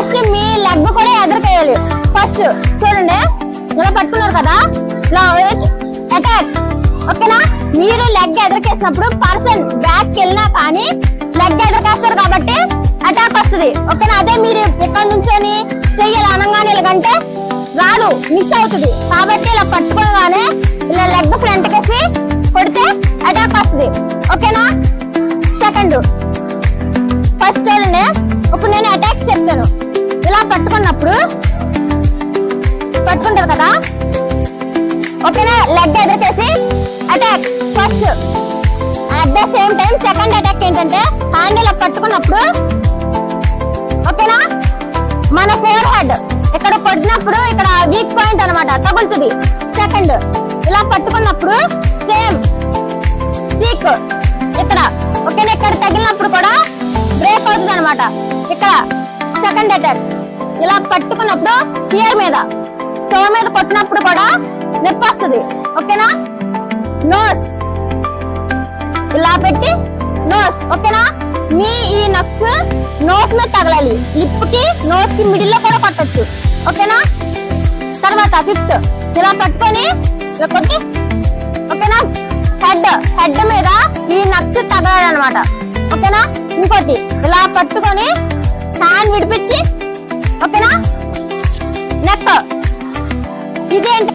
First మీ leg కూడా ఎదురుకేయాలి. First చూడండి, ఇలా పట్టుకున్నారు కదా, అటాక్. ఓకేనా? మీరు లెగ్ ఎదురుకేసినప్పుడు పర్సన్ బ్యాక్ వెళ్ళినా కానీ లెగ్ ఎదురుకేస్తారు కాబట్టి అటాక్ వస్తుంది. ఓకేనా? అదే మీరు ఇక్కడ నుంచొని చెయ్యాలి అనగానే ఇలాగంటే రాదు, మిస్ అవుతుంది. కాబట్టి ఇలా పట్టుకోగానే ఇలా లెగ్ ఫ్రంట్ కేసి కొడితే అటాక్ వస్తుంది. ఓకేనా? సెకండ్, ఫస్ట్ చూడండి, ఇప్పుడు నేను అటాక్స్ చెప్తాను. ఇలా పట్టుకుంటారు కదా, ఓకేనా? లెగ్ ఎదురుకేసి attack first. At the same time second attack ఏంటంటే హ్యాండ్ ఇలా పట్టుకున్నప్పుడు, ఓకేనా, మన ఫోర్ హెడ్ ఇక్కడ కొట్టినప్పుడు ఇక్కడ వీక్ పాయింట్ అనమాట తగులుతుంది. సెకండ్, ఇలా పట్టుకున్నప్పుడు సేమ్ చీక్ ఇక్కడ, ఓకేనా, ఇక్కడ తగిలినప్పుడు కూడా బ్రేక్ అవుతుంది అనమాట. ఇక్కడ సెకండ్ అటాక్ ఇలా పట్టుకున్నప్పుడు హియర్ మీద చెవు మీద కొట్టినప్పుడు కూడా నొప్పి వస్తుంది. ఓకేనా? నోస్ ఇలా పెట్టి నోస్, ఓకేనా, మీ ఈ నక్స్ నోస్ మీద తగలాలి. లిప్ కి నోస్ కి మిడిల్ లో కూడా కొట్టచ్చు. ఓకేనా? తర్వాత ఫిఫ్త్, ఇలా పట్టుకొని ఇలా కొట్టి, ఓకేనా, హెడ్ మీద ఈ నక్స్ తగలాలి అనమాట. ఓకేనా? ఇంకోటి ఇలా పట్టుకొని హ్యాండ్ విడిపించి, ఓకేనా, నెక్. ఇదేంటి